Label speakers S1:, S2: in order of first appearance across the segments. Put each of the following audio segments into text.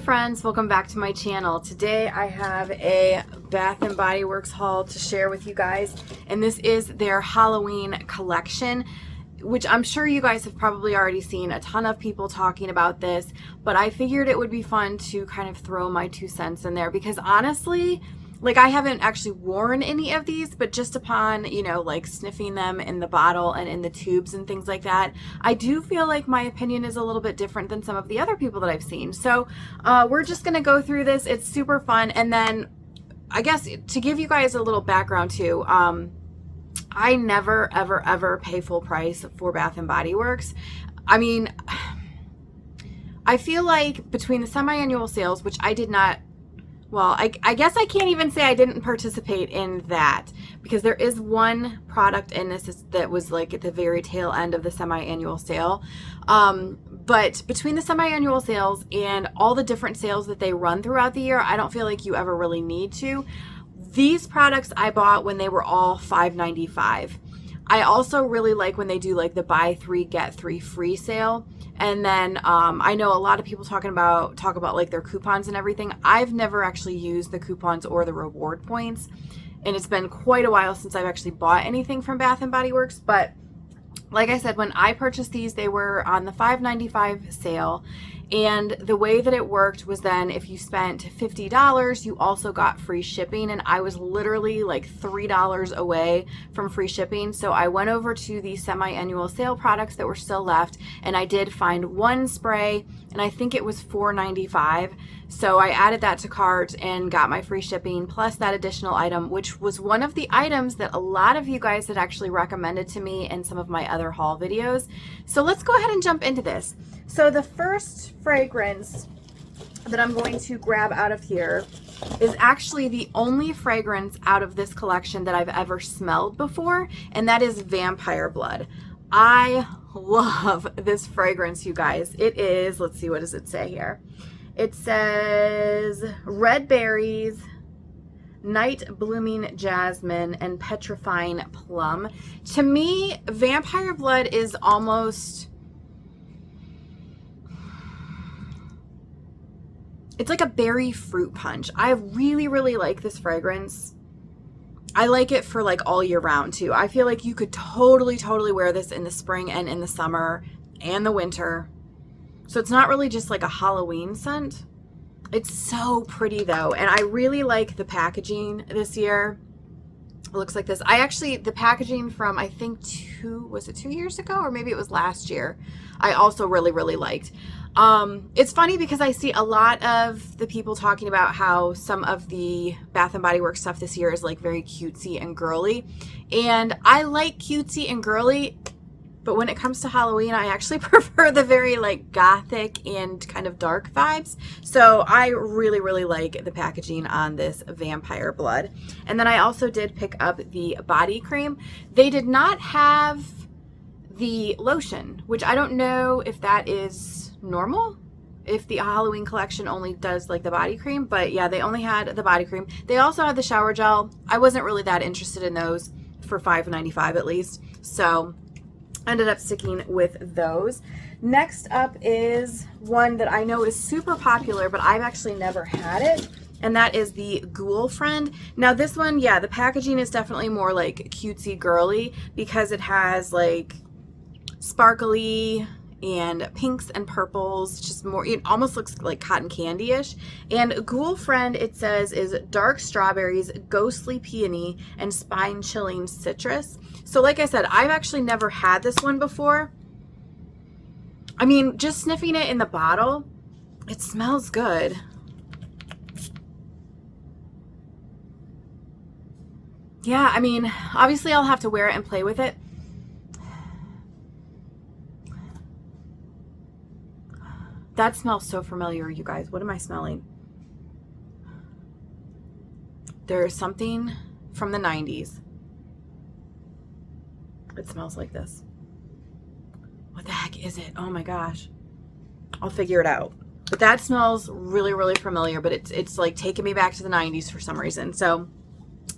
S1: friends, welcome back to my channel. Today I have a Bath & Body Works haul to share with you guys, and this is their Halloween collection, which I'm sure you guys have probably already seen a ton of people talking about this, but I figured it would be fun to kind of throw my 2 cents in there because honestly, like, I haven't actually worn any of these, but just upon, you know, like sniffing them in the bottle and in the tubes and things like that, I do feel like my opinion is a little bit different than some of the other people that I've seen. So we're just going to go through this. It's super fun. And then I guess to give you guys a little background too, I never, ever pay full price for Bath & Body Works. I mean, I feel like between the semi-annual sales, which I did not, well, I guess I can't even say I didn't participate in that because there is one product in this that was like at the very tail end of the semi-annual sale. But between the semi-annual sales and all the different sales that they run throughout the year, I don't feel like you ever really need to. These products I bought when they were all $5.95. I also really like when they do like the buy 3 get 3 free sale. And then I know a lot of people talk about like their coupons and everything. I've never actually used the coupons or the reward points, and it's been quite a while since I've actually bought anything from Bath & Body Works. But like I said, when I purchased these, they were on the $5.95 sale. And the way that it worked was then if you spent $50, you also got free shipping. And I was literally like $3 away from free shipping. So I went over to the semi-annual sale products that were still left, and I did find one spray, and I think it was $4.95. So I added that to cart and got my free shipping plus that additional item, which was one of the items that a lot of you guys had actually recommended to me in some of my other haul videos. So let's go ahead and jump into this. So the first fragrance that I'm going to grab out of here is actually the only fragrance out of this collection that I've ever smelled before, and that is Vampire Blood. I love this fragrance, you guys. It is, let's see, what does it say here? It says red berries, night blooming jasmine, and petrifying plum. To me, Vampire Blood is almost, it's like a berry fruit punch. I really like this fragrance. I like it for like all year round too. I feel like you could totally wear this in the spring and in the summer and the winter. So it's not really just like a Halloween scent. It's so pretty though. And I really like the packaging this year. It looks like this. The packaging from, I think was it 2 years ago? Or maybe it was last year. I also really liked. It's funny because I see a lot of the people talking about how some of the Bath & Body Works stuff this year is like very cutesy and girly. And I like cutesy and girly, but when it comes to Halloween, I actually prefer the very like gothic and kind of dark vibes. So I really like the packaging on this Vampire Blood. And then I also did pick up the body cream. They did not have the lotion, which I don't know if that is normal, if the Halloween collection only does like the body cream, but yeah, they only had the body cream. They also had the shower gel. I wasn't really that interested in those for $5.95 at least. So ended up sticking with those. Next up is one that I know is super popular, but I've actually never had it, and that is the Ghoul Friend. Now this one, yeah, the packaging is definitely more like cutesy girly because it has like sparkly and pinks and purples, just more, it almost looks like cotton candy-ish. And Ghoul Friend, it says, is dark strawberries, ghostly peony, and spine-chilling citrus. So like I said, I've actually never had this one before. I mean, just sniffing it in the bottle, it smells good. Yeah, I mean, obviously I'll have to wear it and play with it. That smells so familiar, you guys. What am I smelling? There's something from the 90s. It smells like this. What the heck is it? Oh my gosh. I'll figure it out. But that smells really familiar, but it's like taking me back to the 90s for some reason. So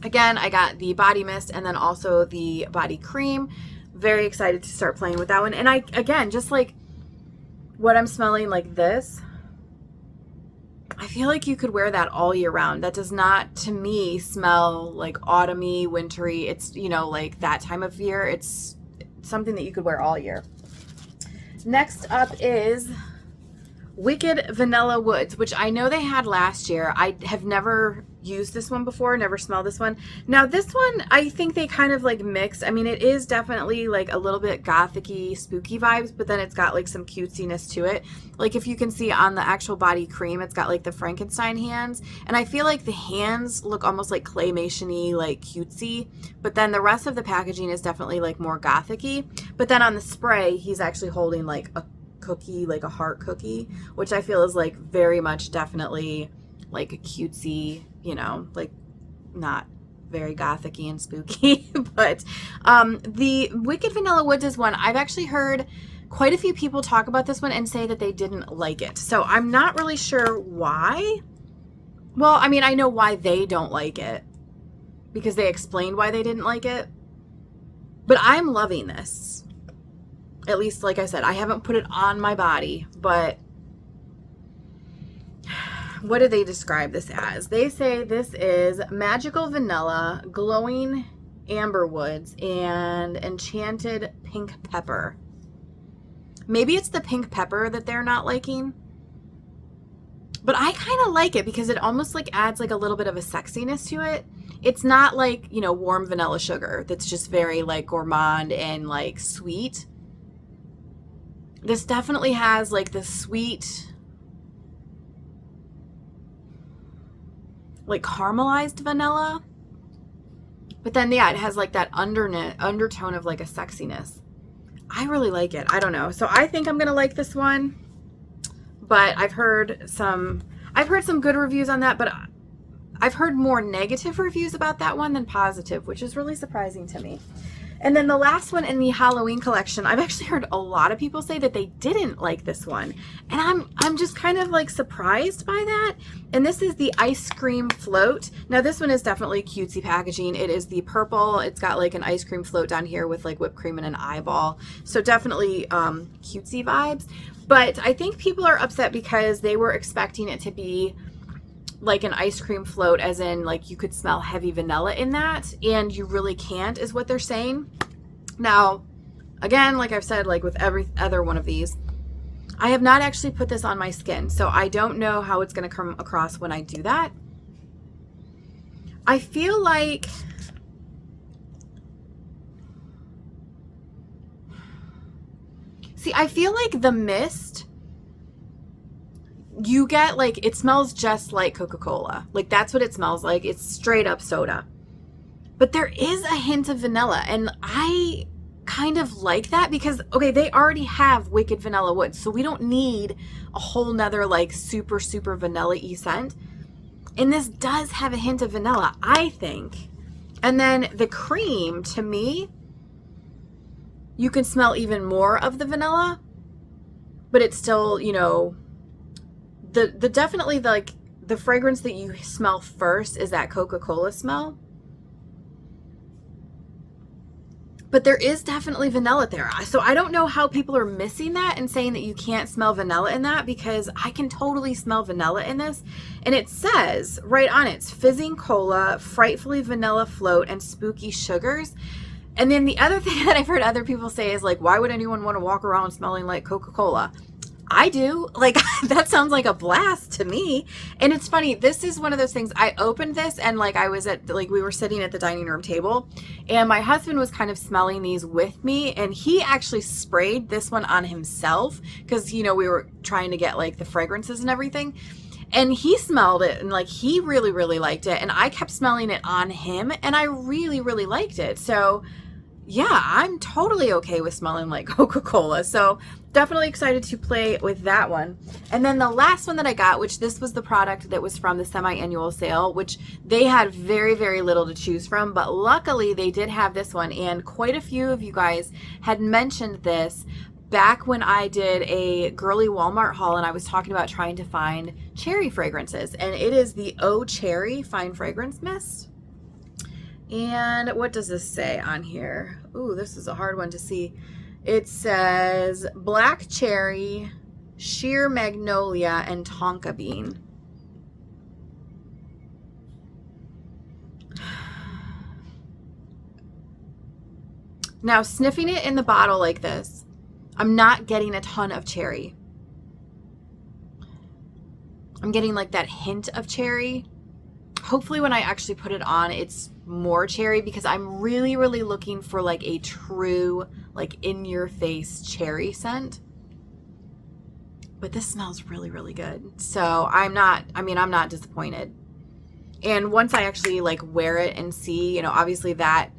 S1: again, I got the body mist and then also the body cream. Very excited to start playing with that one. And I, again, just like what I'm smelling like this, I feel like you could wear that all year round. That does not, to me, smell like autumny, wintry. It's, you know, like that time of year. It's something that you could wear all year. Next up is Wicked Vanilla Woods, which I know they had last year. I have never used this one before, never smelled this one. Now this one, I think they kind of like mix. I mean, it is definitely like a little bit gothic-y, spooky vibes, but then it's got like some cutesiness to it. Like if you can see on the actual body cream, it's got like the Frankenstein hands. And I feel like the hands look almost like claymation-y, like cutesy. But then the rest of the packaging is definitely like more gothic-y. But then on the spray, he's actually holding like a cookie, like a heart cookie, which I feel is like very much definitely like a cutesy, you know, like not very gothic-y and spooky. But the Wicked Vanilla Woods is one I've actually heard quite a few people talk about this one and say that they didn't like it. So I'm not really sure why. Well, I mean, I know why they don't like it because they explained why they didn't like it, but I'm loving this. At least, like I said, I haven't put it on my body, but what do they describe this as? They say this is magical vanilla, glowing amber woods, and enchanted pink pepper. Maybe it's the pink pepper that they're not liking, but I kind of like it because it almost like adds like a little bit of a sexiness to it. It's not like, you know, warm vanilla sugar that's just very like gourmand and like sweet. This definitely has like the sweet, like caramelized vanilla. But then, yeah, it has like that undertone of like a sexiness. I really like it. I don't know. So I think I'm going to like this one. But I've heard some good reviews on that, but I've heard more negative reviews about that one than positive, which is really surprising to me. And then the last one in the Halloween collection, I've actually heard a lot of people say that they didn't like this one. And I'm just kind of like surprised by that. And this is the Ice Cream Float. Now this one is definitely cutesy packaging. It is the purple. It's got like an ice cream float down here with like whipped cream and an eyeball. So definitely cutesy vibes. But I think people are upset because they were expecting it to be like an ice cream float, as in like you could smell heavy vanilla in that, and you really can't, is what they're saying. Now, again, like I've said, like with every other one of these, I have not actually put this on my skin, so I don't know how it's going to come across when I do that. I feel like I feel like the mist, you get like, it smells just like Coca-Cola. Like that's what it smells like. It's straight up soda. But there is a hint of vanilla, and I kind of like that because, okay, they already have Wicked Vanilla Woods, so we don't need a whole nother like super, super vanilla-y scent. And this does have a hint of vanilla, I think. And then the cream, to me, you can smell even more of the vanilla, but it's still, you know, the definitely like the fragrance that you smell first is that Coca-Cola smell. But there is definitely vanilla there. So I don't know how people are missing that and saying that you can't smell vanilla in that, because I can totally smell vanilla in this. And it says right on it, it's fizzing cola, frightfully vanilla float, and spooky sugars. And then the other thing that I've heard other people say is like, why would anyone want to walk around smelling like Coca-Cola? I do. Like, that sounds like a blast to me. And it's funny, this is one of those things, I opened this and like I was at, like we were sitting at the dining room table and my husband was kind of smelling these with me, and he actually sprayed this one on himself because, you know, we were trying to get like the fragrances and everything. And he smelled it and like he really, really liked it. And I kept smelling it on him and I really, really liked it. So yeah, I'm totally okay with smelling like Coca-Cola. So definitely excited to play with that one. And then the last one that I got, which this was the product that was from the semi-annual sale, which they had very, very little to choose from. But luckily they did have this one. And quite a few of you guys had mentioned this back when I did a girly Walmart haul and I was talking about trying to find cherry fragrances. And it is the Oh Cherry Fine Fragrance Mist. And what does this say on here? Ooh, this is a hard one to see. It says black cherry, sheer magnolia, and tonka bean. Now, sniffing it in the bottle like this, I'm not getting a ton of cherry. I'm getting like that hint of cherry. Hopefully when I actually put it on, it's more cherry, because I'm really, really looking for like a true, like in your face cherry scent. But this smells really, really good. So I'm not disappointed. And once I actually like wear it and see, you know, obviously that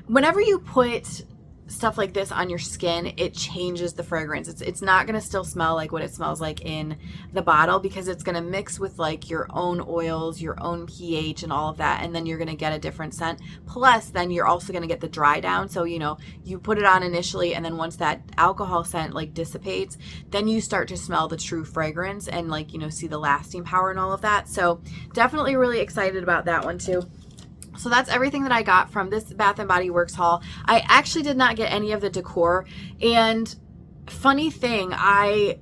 S1: whenever you put stuff like this on your skin, it changes the fragrance. It's not going to still smell like what it smells like in the bottle, because it's going to mix with like your own oils, your own pH and all of that, and then you're going to get a different scent. Plus then you're also going to get the dry down. So, you know, you put it on initially, and then once that alcohol scent like dissipates, then you start to smell the true fragrance and like, you know, see the lasting power and all of that. So definitely really excited about that one too. So that's everything that I got from this Bath & Body Works haul. I actually did not get any of the decor. And funny thing, I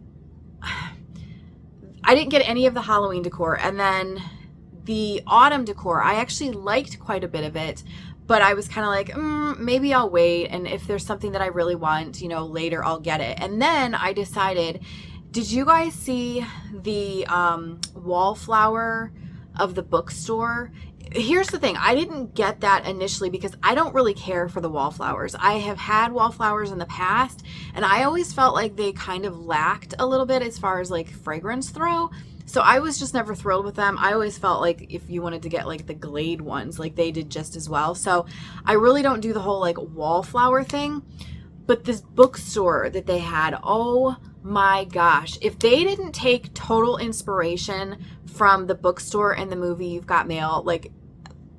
S1: didn't get any of the Halloween decor. And then the autumn decor, I actually liked quite a bit of it. But I was kind of like, maybe I'll wait. And if there's something that I really want, you know, later I'll get it. And then I decided, did you guys see the wallflower of the bookstore? Here's the thing. I didn't get that initially because I don't really care for the wallflowers. I have had wallflowers in the past, and I always felt like they kind of lacked a little bit as far as like fragrance throw. So I was just never thrilled with them. I always felt like if you wanted to get like the Glade ones, like they did just as well. So I really don't do the whole like wallflower thing. But this bookstore that they had, oh my gosh, if they didn't take total inspiration from the bookstore and the movie You've Got Mail, like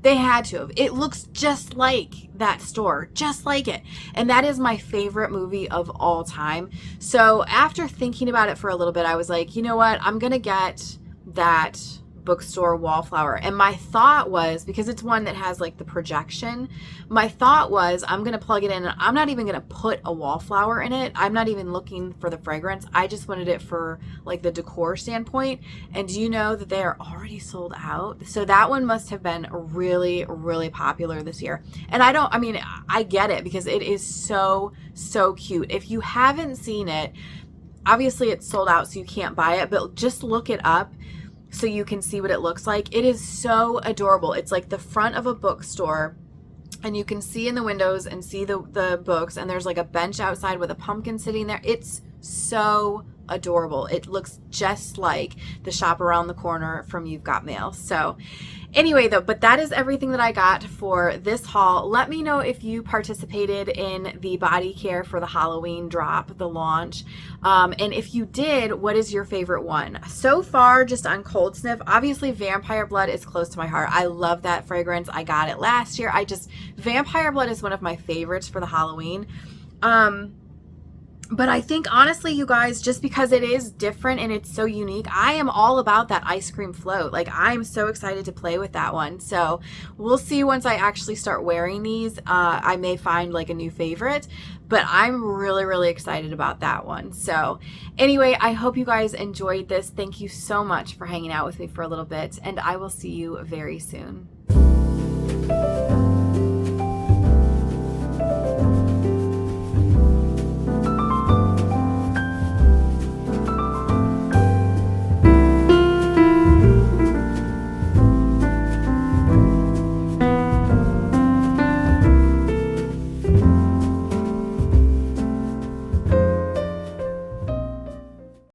S1: they had to have. It looks just like that store, just like it. And that is my favorite movie of all time. So after thinking about it for a little bit, I was like, you know what? I'm going to get that bookstore wallflower. And my thought was, because it's one that has like the projection, my thought was I'm going to plug it in, and I'm not even going to put a wallflower in it. I'm not even looking for the fragrance. I just wanted it for like the decor standpoint. And do you know that they are already sold out? So that one must have been really, really popular this year. And I get it, because it is so, so cute. If you haven't seen it, obviously it's sold out, so you can't buy it, but just look it up so you can see what it looks like. It is so adorable. It's like the front of a bookstore, and you can see in the windows and see the books, and there's like a bench outside with a pumpkin sitting there. It's so adorable. It looks just like the shop around the corner from You've Got Mail. So anyway, though, but that is everything that I got for this haul. Let me know if you participated in the body care for the Halloween drop, the launch. And if you did, what is your favorite one? So far, just on cold sniff, obviously Vampire Blood is close to my heart. I love that fragrance. I got it last year. Vampire Blood is one of my favorites for the Halloween. But I think honestly, you guys, just because it is different and it's so unique, I am all about that ice cream float. Like, I'm so excited to play with that one. So we'll see once I actually start wearing these. I may find like a new favorite, but I'm really, really excited about that one. So anyway, I hope you guys enjoyed this. Thank you so much for hanging out with me for a little bit, and I will see you very soon.